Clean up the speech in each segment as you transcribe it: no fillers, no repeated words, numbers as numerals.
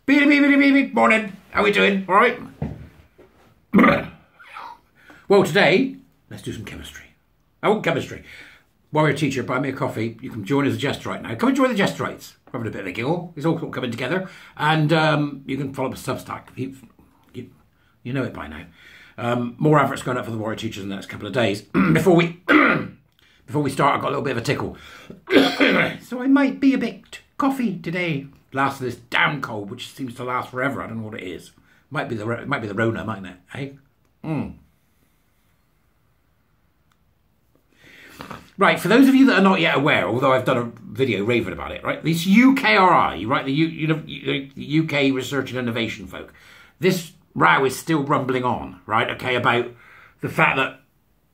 Morning. How we doing? All right? Well, today, let's do some chemistry. Oh, chemistry. Warrior teacher, buy me a coffee. You can join as a jester right now. Come and join the Jesterites. We're having a bit of a giggle. It's all coming together. And you can follow up a Substack. You know it by now. More adverts going up for the Warrior teachers in the next couple of days. Before we start, I've got a little bit of a tickle. So I might be a bit coffee today. Last of this damn cold, which seems to last forever. I don't know what it is. Might be the Rona, mightn't it? Hey? Right, for those of you that are not yet aware, although I've done a video raving about it, right? This UKRI, right? The UK Research and Innovation folk. This row is still rumbling on, right? Okay, about the fact that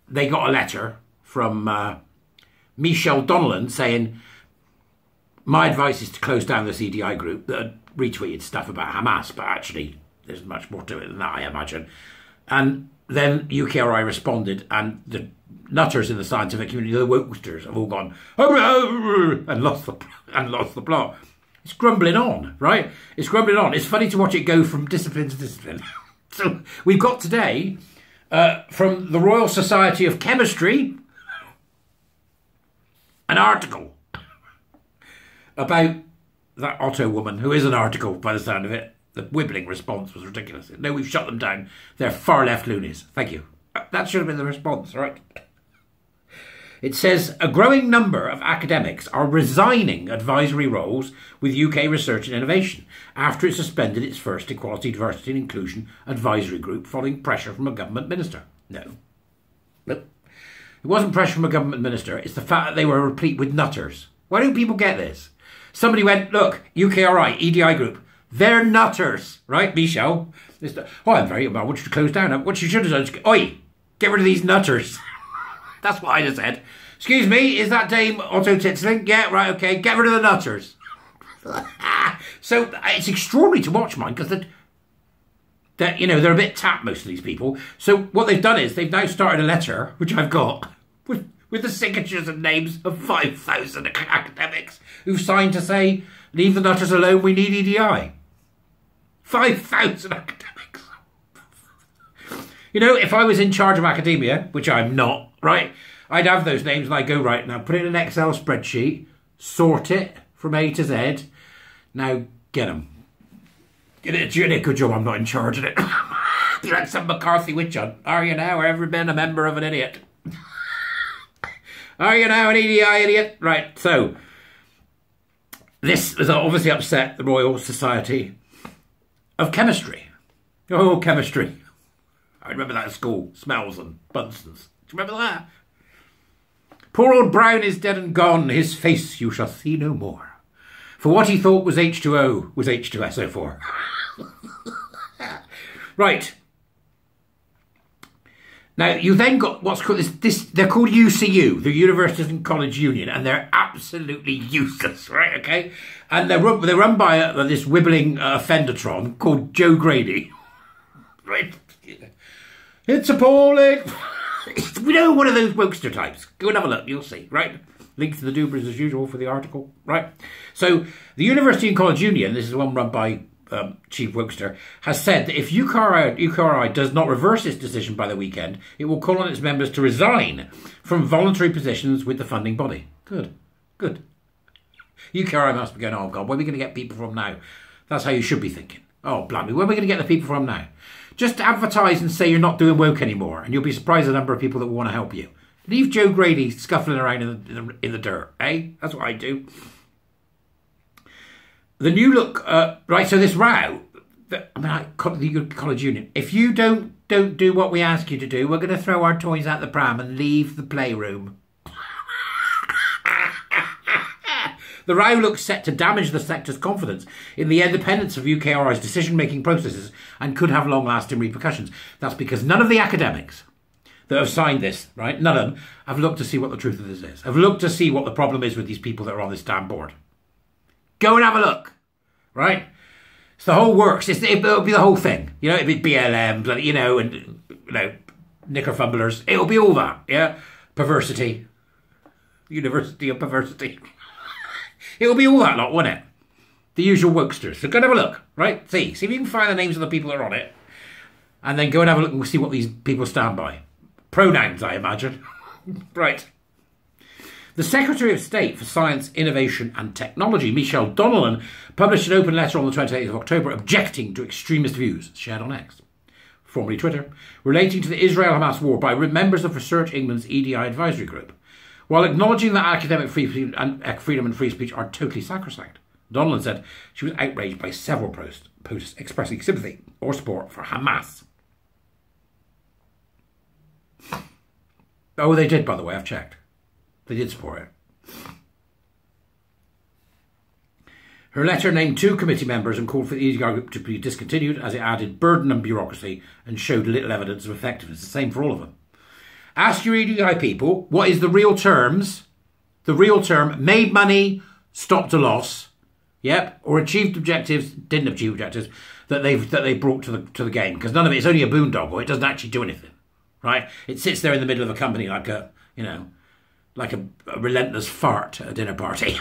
they got a letter from Michelle Donnellan saying, my advice is to close down this EDI group that had retweeted stuff about Hamas, but actually there's much more to it than that, I imagine. And then UKRI responded, and the nutters in the scientific community, the wokesters, have all gone and lost the plot. It's grumbling on, right? It's grumbling on. It's funny to watch it go from discipline to discipline. So we've got today from the Royal Society of Chemistry an article about that Otto woman, who is an article by the sound of it. The wibbling response was ridiculous. No, we've shut them down. They're far left loonies. Thank you. That should have been the response, right? It says, a growing number of academics are resigning advisory roles with UK Research and Innovation after it suspended its first Equality, Diversity and Inclusion advisory group following pressure from a government minister. No. Nope. It wasn't pressure from a government minister. It's the fact that they were replete with nutters. Why don't people get this? Somebody went, look, UKRI, EDI group, they're nutters, right, Michelle? Oh, I want you to close down. What you should have done is, oi, get rid of these nutters. That's what I just said. Excuse me, is that Dame Otto Titsling? Yeah, right, okay, get rid of the nutters. So it's extraordinary to watch, mine, because they're a bit tapped, most of these people. So what they've done is they've now started a letter, which I've got, with the signatures and names of 5,000 academics who've signed to say, leave the nutters alone, we need EDI. 5,000 academics. If I was in charge of academia, which I'm not, right, I'd have those names and I'd go, right, now put it in an Excel spreadsheet, sort it from A to Z, now get them. You're doing a good job I'm not in charge of it. You're like some McCarthy witch hunt. Are you now, or ever been a member of an idiot? Are you now an EDI idiot? Right, so this has obviously upset the Royal Society of Chemistry. Oh, chemistry. I remember that at school. Smells and Bunsen's. Do you remember that? Poor old Brown is dead and gone. His face you shall see no more. For what he thought was H2O was H2SO4. Right. Now, you then got what's called this. They're called UCU, the Universities and College Union, and they're absolutely useless, right? Okay, and they're run by this wibbling offendertron called Joe Grady, right? It's appalling. One of those wokester types. Go and have a look, you'll see, right? Link to the Dubras as usual for the article, right? So the University and College Union, this is the one run by Chief Wokester, has said that if UKRI does not reverse its decision by the weekend, it will call on its members to resign from voluntary positions with the funding body. Good. UKRI must be going, oh God, where are we going to get people from now? That's how you should be thinking. Oh, blimey, where are we going to get the people from now? Just advertise and say you're not doing woke anymore, and you'll be surprised at the number of people that will want to help you. Leave Joe Grady scuffling around in the dirt, eh? That's what I do. The new look, right, so this row, the College Union, if you don't do what we ask you to do, we're going to throw our toys out the pram and leave the playroom. The row looks set to damage the sector's confidence in the independence of UKRI's decision-making processes and could have long-lasting repercussions. That's because none of the academics that have signed this, right, none of them have looked to see what the truth of this is, have looked to see what the problem is with these people that are on this damn board. Go and have a look, right? It's the whole works. It'll be the whole thing. It'll be BLM, and, knicker fumblers. It'll be all that, yeah? Perversity. University of Perversity. It'll be all that lot, won't it? The usual wokesters. So go and have a look, right? See if you can find the names of the people that are on it. And then go and have a look and we'll see what these people stand by. Pronouns, I imagine. Right. The Secretary of State for Science, Innovation and Technology, Michelle Donnellan, published an open letter on the 28th of October objecting to extremist views shared on X, formerly Twitter, relating to the Israel-Hamas war by members of Research England's EDI advisory group. While acknowledging that academic freedom and free speech are totally sacrosanct, Donnellan said she was outraged by several posts expressing sympathy or support for Hamas. Oh, they did, by the way, I've checked. They did support it. Her letter named 2 committee members and called for the EDI group to be discontinued as it added burden and bureaucracy and showed little evidence of effectiveness. The same for all of them. Ask your EDI people what is the real terms. The real term, made money, stopped a loss, yep, or achieved objectives, didn't achieve objectives, that they brought to the game. Because none of it is only a boondoggle. It doesn't actually do anything, right? It sits there in the middle of a company like a, like a relentless fart at a dinner party.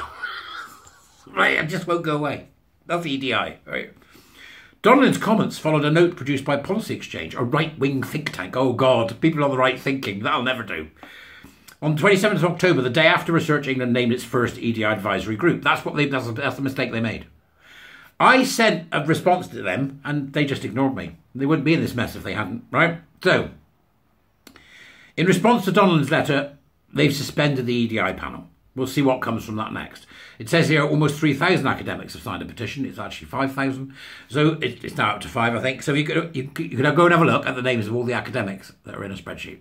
Right, it just won't go away. That's EDI, right? Donnellan's comments followed a note produced by Policy Exchange, a right-wing think tank. Oh, God, people on the right thinking. That'll never do. On the 27th of October, the day after Research England named its first EDI advisory group. That's the mistake they made. I sent a response to them, and they just ignored me. They wouldn't be in this mess if they hadn't, right? So, in response to Donnellan's letter, they've suspended the EDI panel. We'll see what comes from that next. It says here almost 3,000 academics have signed a petition. It's actually 5,000. So it's now up to 5, I think. So you could go and have a look at the names of all the academics that are in a spreadsheet.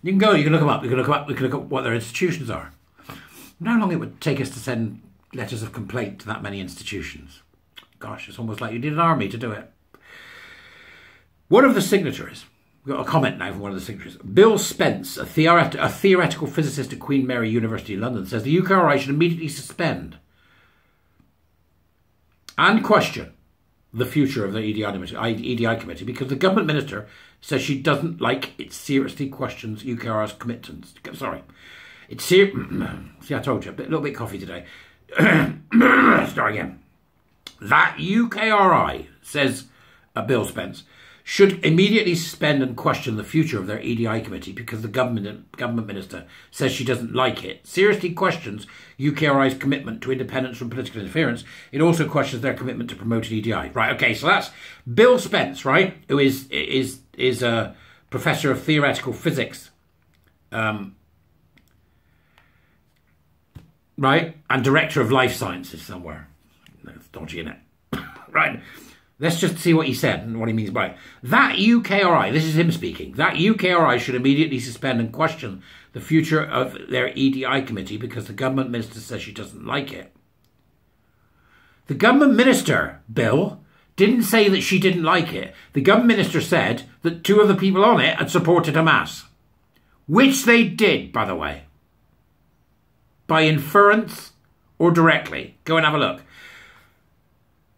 You can go, you can look them up. You can look up what their institutions are. How long it would take us to send letters of complaint to that many institutions. Gosh, it's almost like you need an army to do it. One of the signatories, we've got a comment now from one of the signatories. Bill Spence, a theoretical physicist at Queen Mary University in London, says the UKRI should immediately suspend and question the future of the EDI committee because the government minister says she doesn't like it seriously questions UKRI's commitments. Sorry. See, I told you, a little bit coffee today. Start again. That UKRI, says Bill Spence, should immediately suspend and question the future of their EDI committee because the government minister says she doesn't like it. Seriously questions UKRI's commitment to independence from political interference. It also questions their commitment to promoting EDI. Right, okay, so that's Bill Spence, right, who is a professor of theoretical physics, right, and director of life sciences somewhere. That's dodgy, isn't it? Right. Let's just see what he said and what he means by it. That UKRI, this is him speaking, that UKRI should immediately suspend and question the future of their EDI committee because the government minister says she doesn't like it. The government minister, Bill, didn't say that she didn't like it. The government minister said that 2 of the people on it had supported Hamas. Which they did, by the way. By inference or directly. Go and have a look.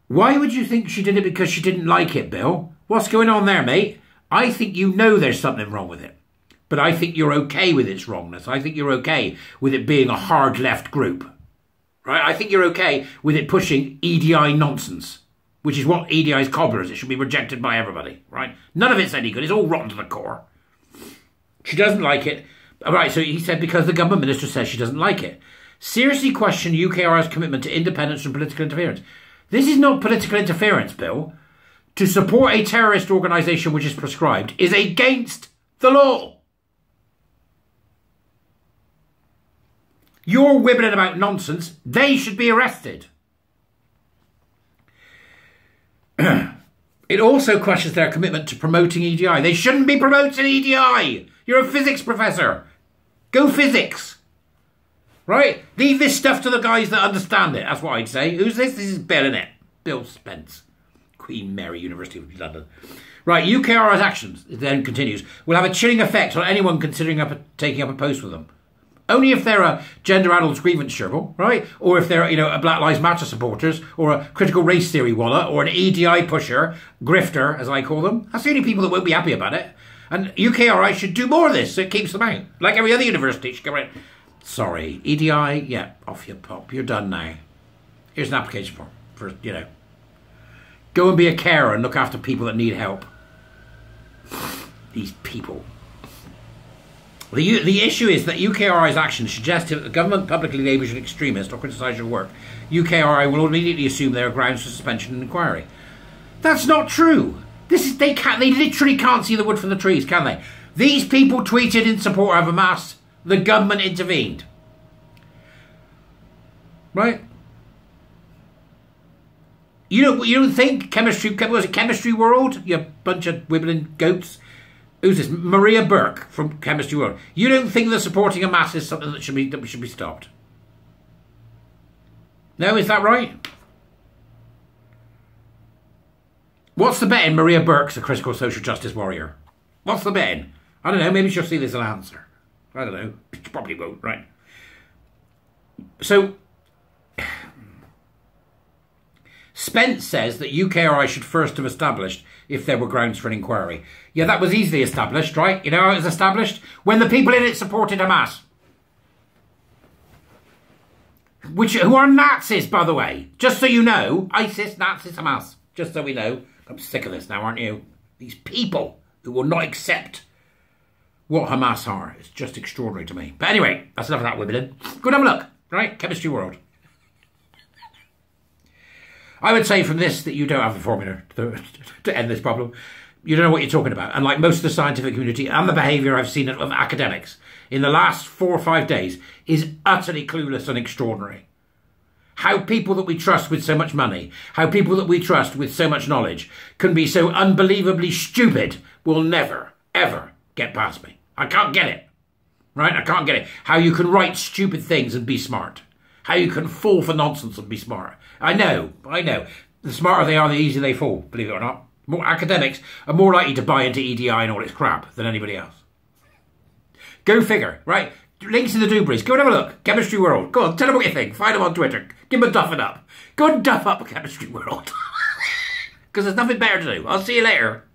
Why would you think she did it because she didn't like it, Bill? What's going on there, mate? I think you know there's something wrong with it. But I think you're okay with its wrongness. I think you're okay with it being a hard left group. Right? I think you're okay with it pushing EDI nonsense, which is what EDI's cobblers. It should be rejected by everybody. Right? None of it's any good. It's all rotten to the core. She doesn't like it. Right, so he said because the government minister says she doesn't like it. Seriously question UKRI's commitment to independence from political interference. This is not political interference, Bill. To support a terrorist organisation which is prescribed is against the law. You're wibbling about nonsense. They should be arrested. It also questions their commitment to promoting EDI. They shouldn't be promoting EDI. You're a physics professor. Go physics. Right? Leave this stuff to the guys that understand it. That's what I'd say. Who's this? This is Bill, innit? Bill Spence. Queen Mary University of London. Right, UKRI's actions, it then continues, will have a chilling effect on anyone considering taking up a post with them. Only if they're a gender adults grievance gerbil, right? Or if they're, a Black Lives Matter supporters, or a critical race theory walla, or an EDI pusher, grifter, as I call them. That's the only people that won't be happy about it. And UKRI should do more of this so it keeps them out. Like every other university should go around. Sorry, EDI, yeah, off you pop. You're done now. Here's an application form for, you know. Go and be a carer and look after people that need help. These people. The issue is that UKRI's actions suggest that the government publicly labels you an extremist or criticise your work. UKRI will immediately assume there are grounds for suspension and inquiry. That's not true. They literally can't see the wood from the trees, can they? These people tweeted in support of Hamas. The government intervened. Right? You don't think Chemistry World? You bunch of wibbling goats. Who's this? Maria Burke from Chemistry World. You don't think that supporting Hamas is something that should be stopped? No, is that right? What's the betting Maria Burke's a critical social justice warrior? What's the betting? I don't know, maybe she'll see this as an answer. I don't know. She probably won't, right? So, Spence says that UKRI should first have established if there were grounds for an inquiry. Yeah, that was easily established, right? You know how it was established? When the people in it supported Hamas. Who are Nazis, by the way. Just so you know. ISIS, Nazis, Hamas. Just so we know. I'm sick of this now, aren't you? These people who will not accept what Hamas are. It's just extraordinary to me. But anyway, that's enough of that, Wimbledon. Go and have a look, right? Chemistry World. I would say from this that you don't have the formula to end this problem. You don't know what you're talking about. And like most of the scientific community and the behaviour I've seen of academics in the last 4 or 5 days is utterly clueless and extraordinary. How people that we trust with so much money, how people that we trust with so much knowledge can be so unbelievably stupid will never, ever get past me. I can't get it. Right? I can't get it. How you can write stupid things and be smart. How you can fall for nonsense and be smart. I know. The smarter they are, the easier they fall, believe it or not. More academics are more likely to buy into EDI and all its crap than anybody else. Go figure, right? Links in the Dooberries. Go and have a look. Chemistry World. Go on, tell them what you think. Find them on Twitter. Give them a duffing up. Go and duff up Chemistry World. Because there's nothing better to do. I'll see you later.